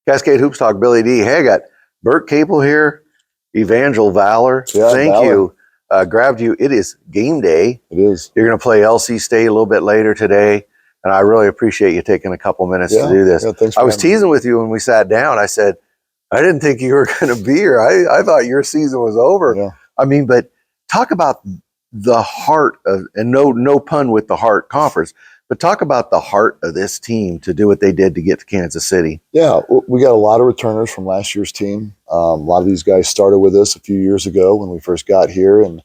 Cascade Hoops Talk, Billy D. Hey, I got Bert Capel here, Evangel, Valor. Yeah, Thank Valor. you. Grabbed you. It is game day. It is. You're going to play LC State a little bit later today, and I really appreciate you taking a couple minutes to do this. Yeah, thanks for I was having me. teasing with you when we sat down. I said, I didn't think you were going to be here. I thought your season was over. Yeah. I mean, but talk about the heart of, and no pun with the heart conference, but talk about the heart of this team to do what they did to get to Kansas City. Yeah, we got a lot of returners from last year's team. A lot of these guys started with us a few years ago when we first got here. And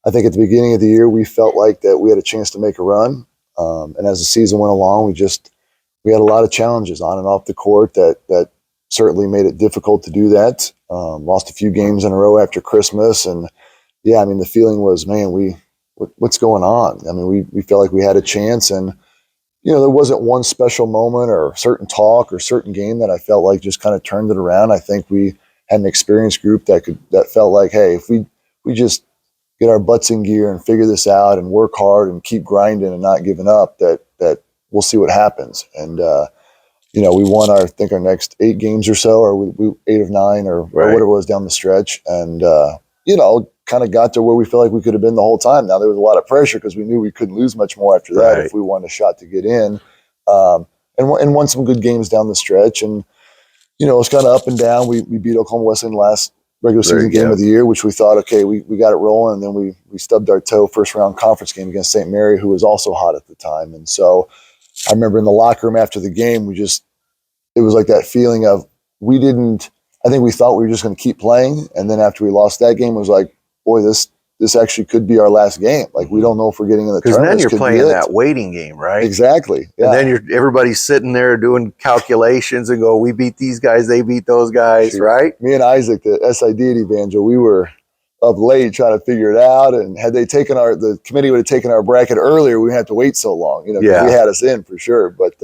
I think at the beginning of the year, we felt like that we had a chance to make a run. And as the season went along, we had a lot of challenges on and off the court that certainly made it difficult to do that. Lost a few games in a row after Christmas. And yeah, I mean, the feeling was, man, what's going on? I mean, we felt like we had a chance, and there wasn't one special moment or certain talk or certain game that I felt like just kind of turned it around. I think we had an experienced group that felt like, hey, if we just get our butts in gear and figure this out and work hard and keep grinding and not giving up, that we'll see what happens. And we won our next 8 games or so, or we 8 of 9 or whatever it was down the stretch, and kind of got to where we feel like we could have been the whole time. Now there was a lot of pressure because we knew we couldn't lose much more after that if we won a shot to get in, and won some good games down the stretch. And it was kind of up and down. We beat Oklahoma Wesleyan last regular season game of the year, which we thought, okay, we got it rolling, and then we stubbed our toe first round conference game against St. Mary, who was also hot at the time. And so I remember in the locker room after the game, it was like that feeling of I think we thought we were just going to keep playing, and then after we lost that game, it was like, boy, this actually could be our last game. Like, we don't know if we're getting in the tournament. Because then you're playing that waiting game, right? Exactly. Yeah. And then everybody's sitting there doing calculations and go, we beat these guys, they beat those guys, right? Me and Isaac, the SID at Evangel, we were up late trying to figure it out. And had they the committee would have taken our bracket earlier, we wouldn't have to wait so long. We had us in for sure. But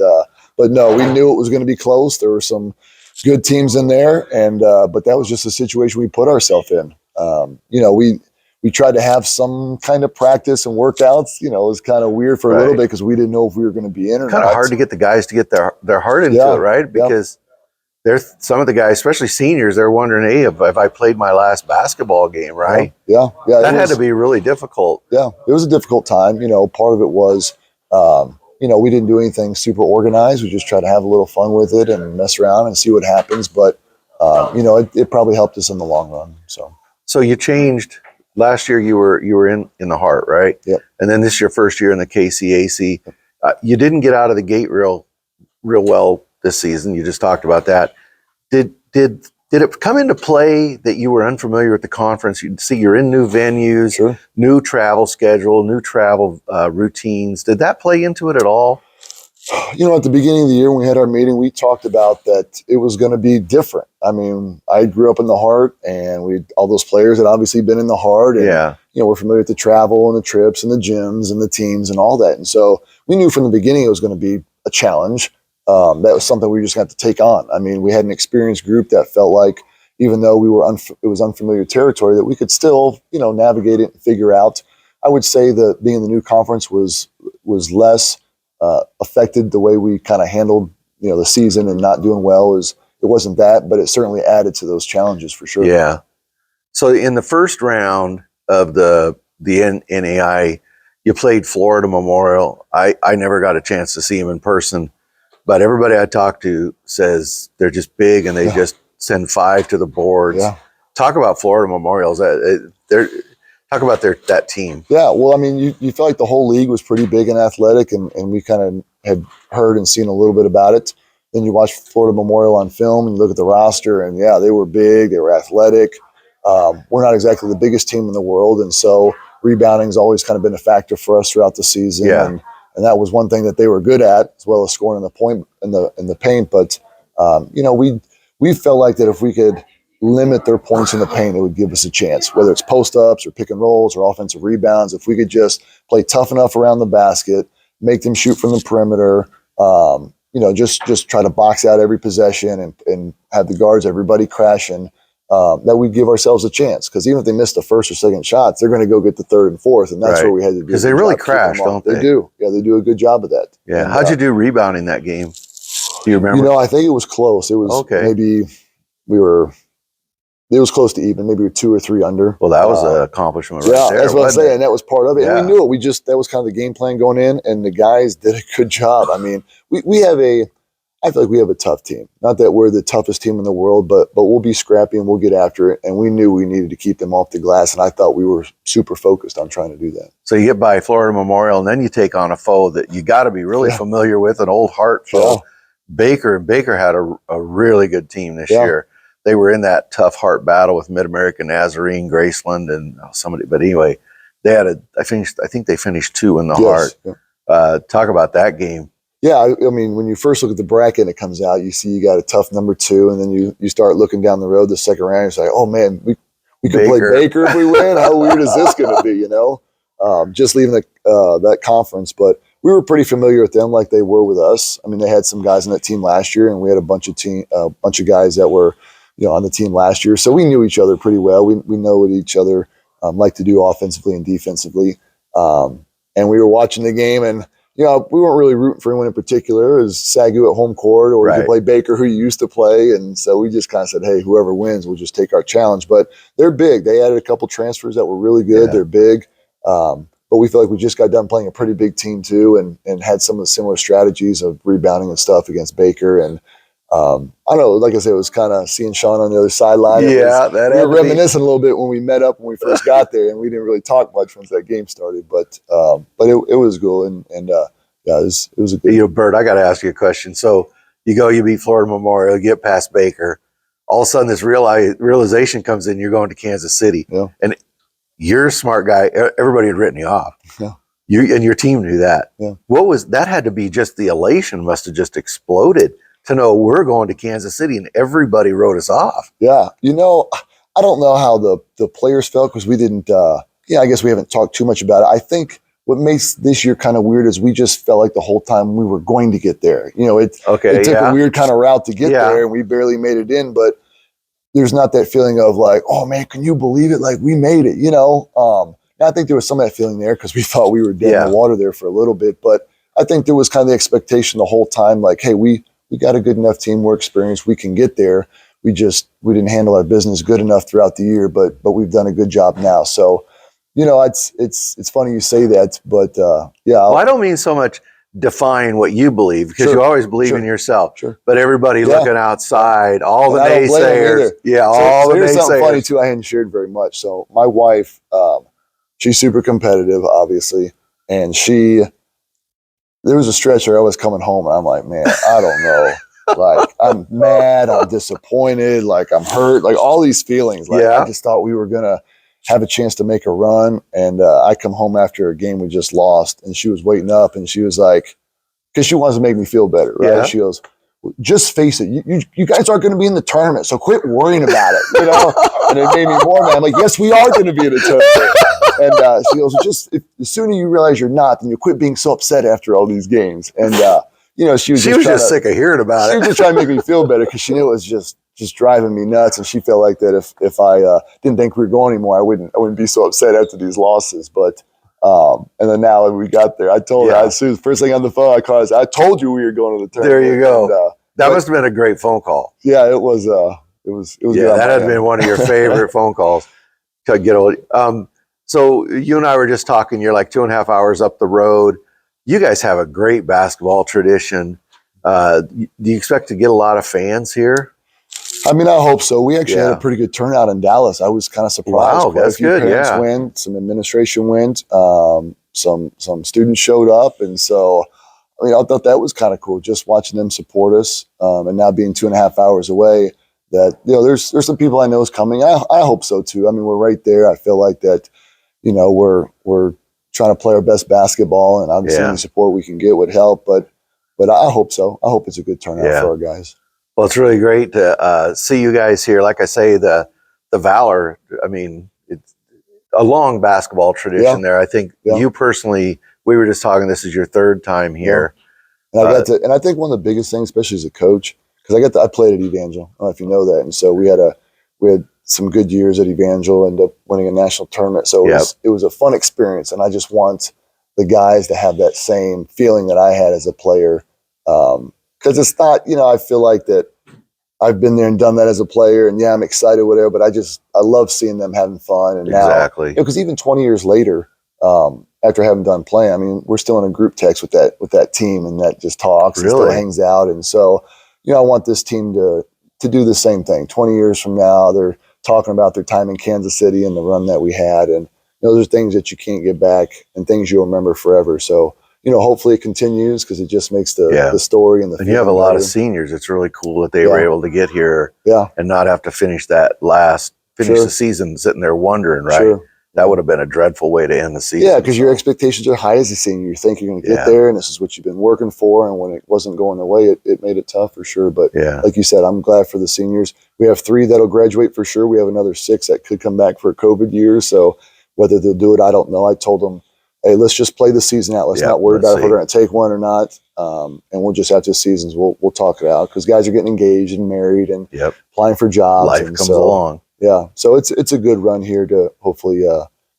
no, we knew it was going to be close. There were some good teams in there, and but that was just a situation we put ourselves in. We tried to have some kind of practice and workouts. It was kind of weird for a little bit because we didn't know if we were going to be in or not. Kind of hard to get the guys to get their heart into it, right? Because there's some of the guys, especially seniors, they're wondering, hey, if I played my last basketball game, right? Yeah. That had to be really difficult. Yeah, it was a difficult time. Part of it was, we didn't do anything super organized. We just tried to have a little fun with it and mess around and see what happens. But, it probably helped us in the long run. So you changed. Last year you were in the Heart, right? Yep. And then this is your first year in the KCAC. You didn't get out of the gate real well this season. You just talked about that. Did it come into play that you were unfamiliar with the conference? You see, you're in new venues, new travel schedule, new travel routines. Did that play into it at all? At the beginning of the year when we had our meeting, we talked about that it was going to be different. I mean, I grew up in the Heart, and all those players had obviously been in the Heart. And, we're familiar with the travel and the trips and the gyms and the teams and all that. And so we knew from the beginning it was going to be a challenge. That was something we just got to take on. I mean, we had an experienced group that felt like, even though it was unfamiliar territory, that we could still, navigate it and figure out. I would say that being in the new conference was less affected the way we kind of handled, the season and not doing well. It wasn't that, but it certainly added to those challenges for sure. Yeah. So in the first round of the NAIA, you played Florida Memorial. I never got a chance to see them in person, but everybody I talked to says they're just big and they just send 5 to the boards. Yeah. Talk about Florida Memorials. Talk about that team. Yeah, well, I mean, you feel like the whole league was pretty big and athletic, and we kind of had heard and seen a little bit about it. Then you watch Florida Memorial on film and you look at the roster, and they were big, they were athletic. We're not exactly the biggest team in the world, and so rebounding has always kind of been a factor for us throughout the season. Yeah. And that was one thing that they were good at, as well as scoring in the paint. But we felt like that if we could limit their points in the paint, it would give us a chance, whether it's post-ups or pick and rolls or offensive rebounds. If we could just play tough enough around the basket, make them shoot from the perimeter, just try to box out every possession and have the guards, everybody crashing, that we'd give ourselves a chance. Because even if they miss the first or second shots, they're going to go get the third and fourth, and that's what we had to do. Because they really crash, don't they? They do. Yeah, they do a good job of that. Yeah. How'd you do rebounding that game? Do you remember? I think it was close. It was Okay. maybe it was close to even. Maybe we were 2 or 3 under. Well, that was an accomplishment right there. That's what I'm wasn't saying. it? That was part of it. Yeah. And we knew it. That was kind of the game plan going in, and the guys did a good job. I mean, I feel like we have a tough team. Not that we're the toughest team in the world, but we'll be scrappy and we'll get after it. And we knew we needed to keep them off the glass, and I thought we were super focused on trying to do that. So you get by Florida Memorial, and then you take on a foe that you got to be really familiar with, an old heart foe. Yeah. Baker had a really good team this year. They were in that tough heart battle with Mid-American Nazarene, Graceland, and somebody. But anyway, they had I think they finished 2 in the heart. Yeah. Talk about that game. Yeah, I mean, when you first look at the bracket and it comes out, you see you got a tough number 2, and then you start looking down the road the second round. You're like, oh man, we could play Baker if we win. How weird is this going to be? Just leaving that conference, but we were pretty familiar with them, like they were with us. I mean, they had some guys on that team last year, and we had a bunch of guys that were on the team last year, so we knew each other pretty well. We know what each other like to do offensively and defensively, and we were watching the game and. We weren't really rooting for anyone in particular. It was Sagu at home court, or you could play Baker, who you used to play. And so we just kind of said, hey, whoever wins, we'll just take our challenge. But they're big. They added a couple transfers that were really good. Yeah. They're big. But we feel like we just got done playing a pretty big team too, and had some of the similar strategies of rebounding and stuff against Baker. And I don't know, like I said, it was kind of seeing Sean on the other sideline. We were reminiscing a little bit when we met up when we first got there, and we didn't really talk much once that game started. But it was cool, and it was a good. Bert, I got to ask you a question. So you beat Florida Memorial, you get past Baker. All of a sudden, this realization comes in. You're going to Kansas City, and you're a smart guy. Everybody had written you off. Yeah. You and your team knew that. Yeah. What was that? Had to be just the elation. Must have just exploded to know we're going to Kansas City, and everybody wrote us off. Yeah, I don't know how the players felt because we didn't. I guess we haven't talked too much about it. I think what makes this year kind of weird is we just felt like the whole time we were going to get there. It took a weird kind of route to get there, and we barely made it in. But there's not that feeling of like, oh man, can you believe it? Like we made it. I think there was some of that feeling there because we thought we were dead in the water there for a little bit. But I think there was kind of the expectation the whole time, like, hey, we got a good enough team, we're experienced, we can get there. We didn't handle our business good enough throughout the year, but we've done a good job now. So, it's funny you say that, but Well, I don't mean so much define what you believe, because you always believe in yourself. Sure. But everybody looking outside, all the naysayers. So here's something funny too. I hadn't shared very much. So my wife, she's super competitive, obviously, and there was a stretch where I was coming home and I'm like, man, I don't know. Like, I'm mad, I'm disappointed, like I'm hurt, like all these feelings. Like I just thought we were going to have a chance to make a run. And I come home after a game we just lost, and she was waiting up, and she was like, because she wants to make me feel better, right? Yeah. She goes, just face it. You guys aren't going to be in the tournament, so quit worrying about it, And it made me more mad. I'm like, yes, we are going to be in the tournament. And she goes, the sooner you realize you're not, then you quit being so upset after all these games. And, she was just sick of hearing about it. She was just trying to make me feel better because she knew it was just driving me nuts. And she felt like that if I didn't think we were going anymore, I wouldn't be so upset after these losses. But and then now when we got there, I told her, as soon as first thing on the phone, I told you we were going to the tournament. There you go. And, that must have been a great phone call. Yeah, it was. It was. Yeah, that had been one of your favorite phone calls to get old. So you and I were just talking. You're like 2.5 hours up the road. You guys have a great basketball tradition. Do you expect to get a lot of fans here? I mean, I hope so. We actually had a pretty good turnout in Dallas. I was kind of surprised. Wow, that's good. Parents went, some administration went, some students showed up, and so I mean, I thought that was kind of cool. Just watching them support us, and now being 2.5 hours away. That there's some people I know is coming. I hope so too. I mean, we're right there. I feel like that. We're trying to play our best basketball, and obviously any support we can get would help. But I hope so. I hope it's a good turnout for our guys. Well, it's really great to see you guys here. Like I say, the Valor, I mean, it's a long basketball tradition there. I think you personally, we were just talking, this is your 3rd time here. Yeah. And I think one of the biggest things, especially as a coach, because I played at Evangel. I don't know if you know that. And so we had some good years at Evangel, ended up winning a national tournament. So it was a fun experience. And I just want the guys to have that same feeling that I had as a player, Because it's not, I feel like that I've been there and done that as a player, and yeah, I'm excited, whatever. But I love seeing them having fun. And Exactly. now, because even 20 years later, after having done playing, I mean, we're still in a group text with that team, and that just talks and still hangs out. And so, I want this team to do the same thing. 20 years from now, they're talking about their time in Kansas City and the run that we had, and those are things that you can't get back and things you'll remember forever. So, hopefully it continues, because it just makes the story and the. And you have a lot of seniors. It's really cool that they were able to get here and not have to finish the season sitting there wondering, right? Sure. That would have been a dreadful way to end the season. Yeah, because your expectations are high as a senior. You think you're going to get there, and this is what you've been working for. And when it wasn't going their way, it made it tough for sure. But like you said, I'm glad for the seniors. We have 3 that'll graduate for sure. We have another 6 that could come back for a COVID year. So whether they'll do it, I don't know. I told them, hey, let's just play the season out. Let's not worry about if we're going to take one or not. And we'll just, after the seasons, we'll talk it out, because guys are getting engaged and married and applying for jobs. Life comes along. Yeah, so it's a good run here to hopefully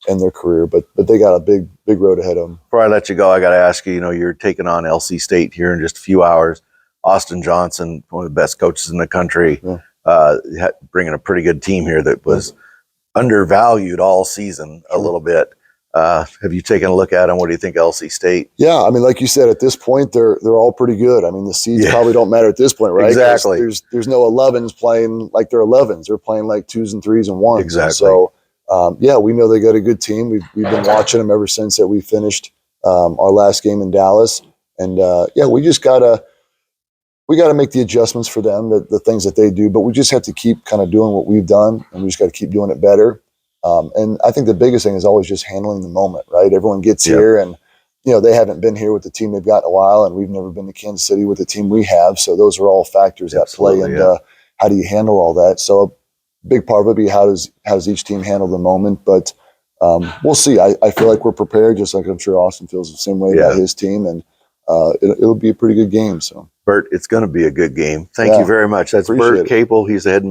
end their career, but they got a big road ahead of them. Before I let you go, I got to ask you, you're taking on LC State here in just a few hours. Austin Johnson, one of the best coaches in the country, bringing a pretty good team here that was undervalued all season a little bit. Have you taken a look at them? What do you think of LC State? Yeah, I mean, like you said, at this point, they're all pretty good. I mean, the seeds probably don't matter at this point, right? Exactly. There's no 11s playing like they're 11s. They're playing like 2s and 3s and 1s. Exactly. And so, we know they got a good team. We've been watching them ever since that we finished our last game in Dallas. And we just gotta make the adjustments for them, the things that they do. But we just have to keep kind of doing what we've done, and we just got to keep doing it better. And I think the biggest thing is always just handling the moment, right? Everyone gets here, and they haven't been here with the team they've got in a while, and we've never been to Kansas City with the team we have. So those are all factors that play into how do you handle all that. So a big part of it would be how does each team handle the moment. But we'll see. I feel like we're prepared, just like I'm sure Austin feels the same way about his team, and it'll be a pretty good game. So Bert, it's going to be a good game. Thank you very much. That's Bert Capel. He's the head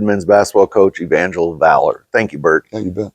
men's basketball coach, Evangel, Valor. Thank you, Bert. Yeah, you bet.